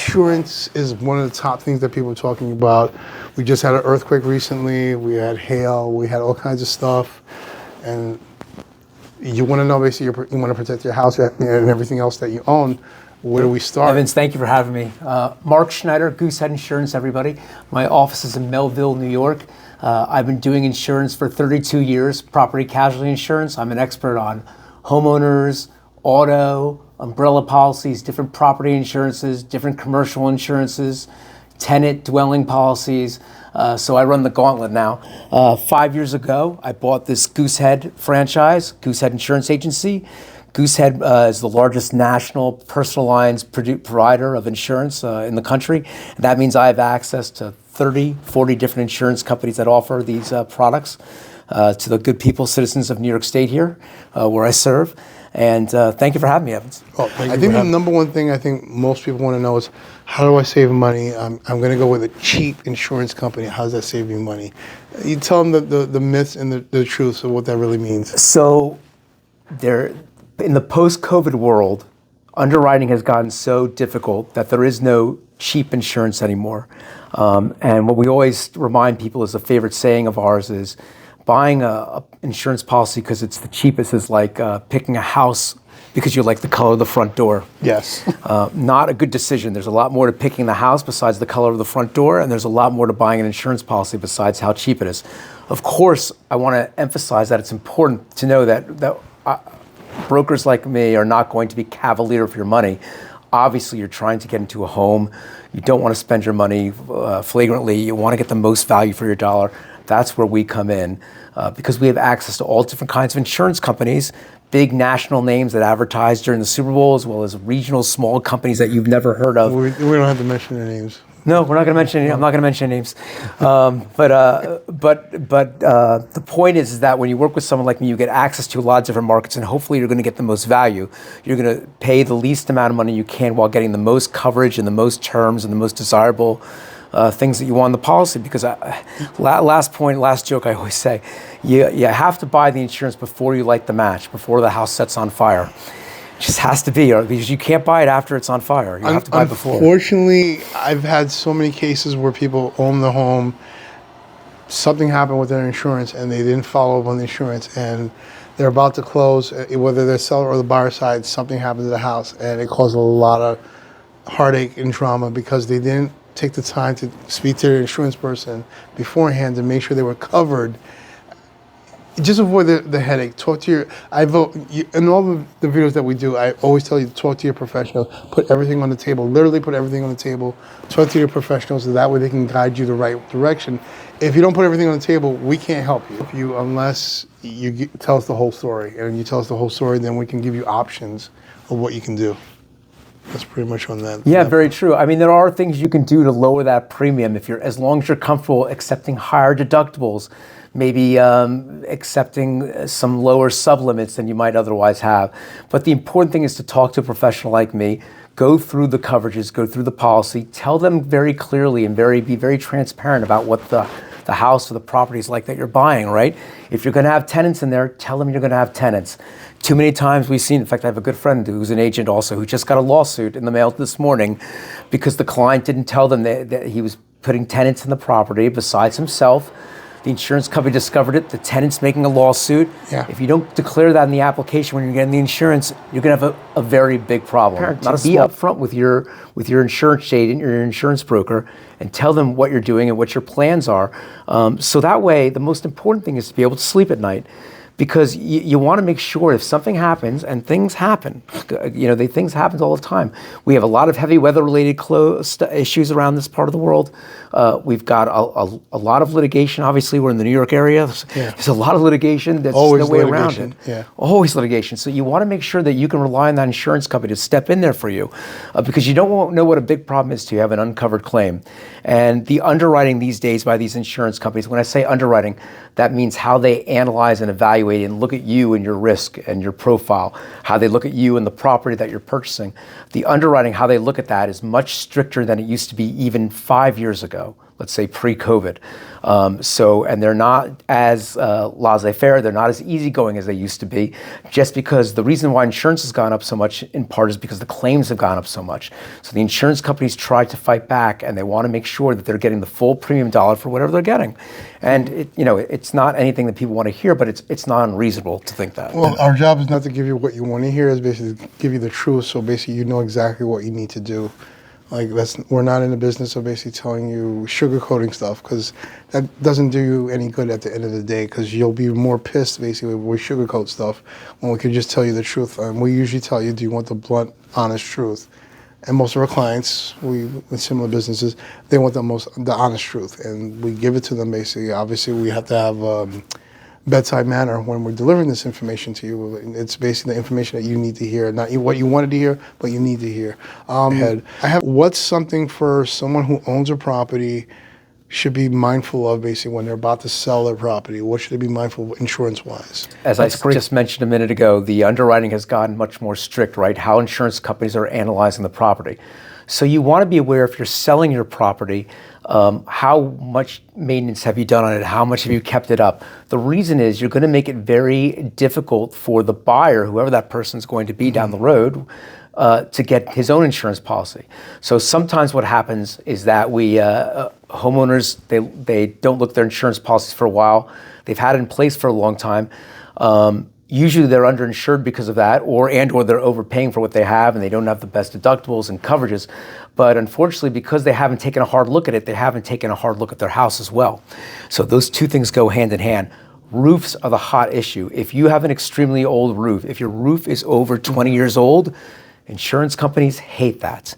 insurance is one of the top things that people are talking about. We just had an earthquake recently. We had hail. We had all kinds of stuff. And you want to know, basically, you want to protect your house and everything else that you own. Where do we start? Evans, thank you for having me. Mark Schneider, Goosehead Insurance, everybody. My office is in Melville, New York. I've been doing insurance for 32 years, property casualty insurance. I'm an expert on homeowners, auto, umbrella policies, different property insurances, different commercial insurances, tenant dwelling policies. So I run the gauntlet now. 5 years ago, I bought this Goosehead franchise, Goosehead Insurance Agency. Goosehead is the largest national personal lines provider of insurance in the country. And that means I have access to 30, 40 different insurance companies that offer these products to the good people, citizens of New York State here, where I serve. And thank you for having me, Evans. Well, I think the number one thing I think most people want to know is, how do I save money? I'm going to go with a cheap insurance company. How does that save me money? You tell them the myths and the truths of what that really means. So in the post-COVID world, underwriting has gotten so difficult that there is no cheap insurance anymore. And what we always remind people is a favorite saying of ours is, buying a insurance policy because it's the cheapest is like picking a house because you like the color of the front door. Yes. Not a good decision. There's a lot more to picking the house besides the color of the front door, and there's a lot more to buying an insurance policy besides how cheap it is. Of course, I want to emphasize that it's important to know that brokers like me are not going to be cavalier with your money. Obviously, you're trying to get into a home. You don't want to spend your money flagrantly. You want to get the most value for your dollar. That's where we come in because we have access to all different kinds of insurance companies, big national names that advertise during the Super Bowl, as well as regional small companies that you've never heard of. We don't have to mention their names. No, we're not going to mention any. I'm not going to mention names. But the point is that when you work with someone like me, you get access to a lot of different markets, and hopefully you're going to get the most value. You're going to pay the least amount of money you can while getting the most coverage and the most terms and the most desirable things that you want in the policy. Because last joke I always say, you have to buy the insurance before you light the match, before the house sets on fire. It just has to be, because you can't buy it after it's on fire. You have to buy it before. Unfortunately, I've had so many cases where people own the home, something happened with their insurance, and they didn't follow up on the insurance, and they're about to close, whether they're seller or the buyer side, something happened to the house, and it caused a lot of heartache and drama because they didn't take the time to speak to their insurance person beforehand to make sure they were covered. Just avoid the headache. Talk to in all the videos that we do, I always tell you to talk to your professional, put everything on the table, literally put everything on the table, talk to your professionals so that way they can guide you the right direction. If you don't put everything on the table, we can't help you unless you tell us the whole story. And you tell us the whole story, then we can give you options of what you can do. That's pretty much on that. Yeah, very true. I mean, there are things you can do to lower that premium as long as you're comfortable accepting higher deductibles, maybe accepting some lower sublimits than you might otherwise have. But the important thing is to talk to a professional like me, go through the coverages, go through the policy, tell them very clearly and be very transparent about what the house or the property is like that you're buying, right? If you're going to have tenants in there, tell them you're going to have tenants. Too many times we've seen, in fact, I have a good friend who's an agent also who just got a lawsuit in the mail this morning because the client didn't tell them that he was putting tenants in the property besides himself. The insurance company discovered it. The tenant's making a lawsuit. Yeah. If you don't declare that in the application when you're getting the insurance, you're going to have a very big problem. Be upfront with your insurance agent, your insurance broker, and tell them what you're doing and what your plans are. So that way, the most important thing is to be able to sleep at night. Because you want to make sure if something happens, and things happen, things happen all the time. We have a lot of heavy weather-related issues around this part of the world. We've got a lot of litigation. Obviously, we're in the New York area. There's a lot of litigation. There's no way around it. Yeah. Always litigation. So you want to make sure that you can rely on that insurance company to step in there for you, because you don't know what a big problem is to have an uncovered claim. And the underwriting these days by these insurance companies, when I say underwriting, that means how they analyze and evaluate and look at you and your risk and your profile, how they look at you and the property that you're purchasing. The underwriting, how they look at that is much stricter than it used to be even 5 years ago. let's say pre-COVID. And they're not as laissez-faire, they're not as easygoing as they used to be, just because the reason why insurance has gone up so much in part is because the claims have gone up so much. So the insurance companies try to fight back, and they want to make sure that they're getting the full premium dollar for whatever they're getting. And it's not anything that people want to hear, but it's not unreasonable to think that. Well, our job is not to give you what you want to hear, is basically give you the truth, so basically you know exactly what you need to do. Like, we're not in the business of basically telling you sugarcoating stuff, because that doesn't do you any good at the end of the day, because you'll be more pissed basically when we sugarcoat stuff when we could just tell you the truth. And we usually tell you, do you want the blunt, honest truth? And most of our clients, with similar businesses, they want the honest truth, and we give it to them basically. Obviously, we have to have bedside manner when we're delivering this information to you. It's basically the information that you need to hear, not what you wanted to hear, but you need to hear. What's something for someone who owns a property should be mindful of basically when they're about to sell their property? What should they be mindful of insurance-wise? As I just mentioned a minute ago, the underwriting has gotten much more strict, right? How insurance companies are analyzing the property. So you want to be aware, if you're selling your property, how much maintenance have you done on it? How much have you kept it up? The reason is you're going to make it very difficult for the buyer, whoever that person's going to be down the road, to get his own insurance policy. So sometimes what happens is that homeowners, they don't look at their insurance policies for a while. They've had it in place for a long time. Usually they're underinsured because of that, or they're overpaying for what they have, and they don't have the best deductibles and coverages. But unfortunately, because they haven't taken a hard look at it, they haven't taken a hard look at their house as well. So those two things go hand in hand. Roofs are the hot issue. If you have an extremely old roof, if your roof is over 20 years old, insurance companies hate that.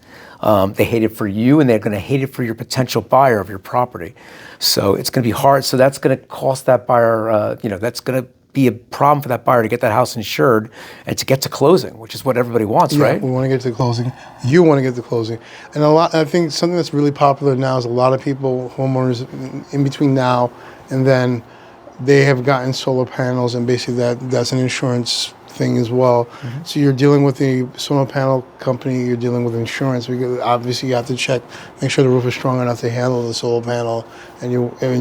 They hate it for you, and they're going to hate it for your potential buyer of your property. So it's going to be hard. So that's going to cost that buyer, that's going to be a problem for that buyer to get that house insured and to get to closing, which is what everybody wants, right? We want to get to closing. You want to get to closing. And I think something that's really popular now is a lot of people, homeowners, in between now and then, they have gotten solar panels, and basically that's an insurance thing as well. Mm-hmm. So you're dealing with the solar panel company, you're dealing with insurance, because obviously you have to check, make sure the roof is strong enough to handle the solar panel. And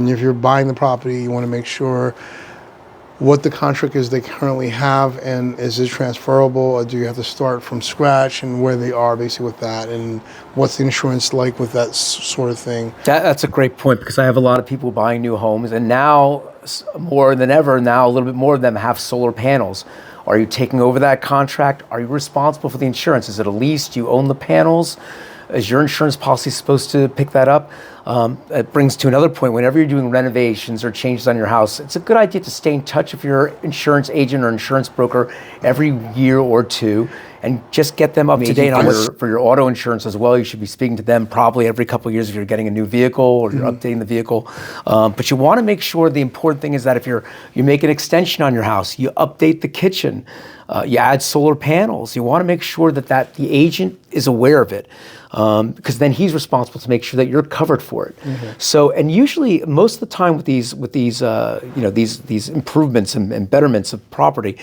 if you're buying the property, you want to make sure what the contract is they currently have, and is it transferable, or do you have to start from scratch, and where they are basically with that, and what's the insurance like with that sort of thing. That's a great point, because I have a lot of people buying new homes, and now more than ever, now a little bit more of them have solar panels. Are you taking over that contract? Are you responsible for the insurance? Is it a lease? Do you own the panels? Is your insurance policy supposed to pick that up? It brings to another point. Whenever you're doing renovations or changes on your house, it's a good idea to stay in touch with your insurance agent or insurance broker every year or two, and just get them up to date on for your auto insurance as well. You should be speaking to them probably every couple of years if you're getting a new vehicle or you're updating the vehicle. But you want to make sure, the important thing is that if you make an extension on your house, you update the kitchen, you add solar panels. You want to make sure that the agent is aware of it, because then he's responsible to make sure that you're covered for it. Mm-hmm. So, and usually most of the time with these improvements and betterments of property,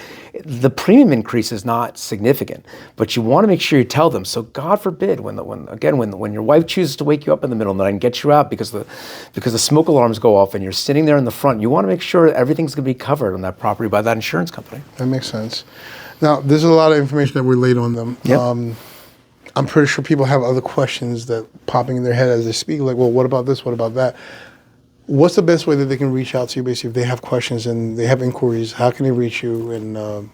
the premium increase is not significant, but you want to make sure you tell them. So God forbid when your wife chooses to wake you up in the middle of the night and get you out because the smoke alarms go off and you're sitting there in the front, you want to make sure everything's going to be covered on that property by that insurance company. That makes sense. Now, there's a lot of information that we laid on them. Yep. I'm pretty sure people have other questions that popping in their head as they speak, like, well, what about this? What about that? What's the best way that they can reach out to you, basically, if they have questions and they have inquiries? How can they reach you? And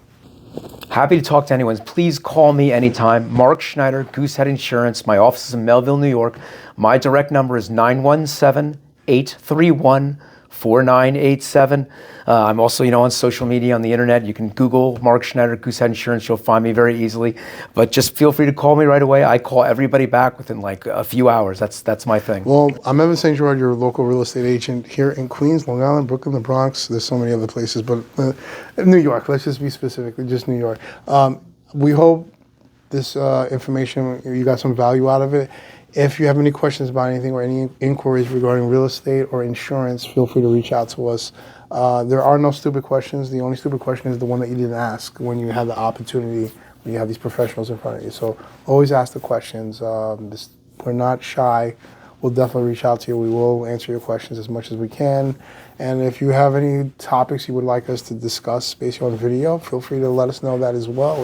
happy to talk to anyone. Please call me anytime. Mark Schneider, Goosehead Insurance. My office is in Melville, New York. My direct number is 917-831-4987. I'm also, on social media, on the internet. You can Google Mark Schneider, Goosehead Insurance. You'll find me very easily. But just feel free to call me right away. I call everybody back within like a few hours. That's my thing. Well, I'm Evantz Saint-Gerard, your local real estate agent here in Queens, Long Island, Brooklyn, the Bronx. There's so many other places, but New York. Let's just be specific, just New York. We hope this information, you got some value out of it. If you have any questions about anything or any inquiries regarding real estate or insurance, feel free to reach out to us. There are no stupid questions. The only stupid question is the one that you didn't ask when you had the opportunity, when you have these professionals in front of you. So always ask the questions. We're not shy. we'll definitely reach out to you. We will answer your questions as much as we can. And if you have any topics you would like us to discuss based on video, feel free to let us know that as well.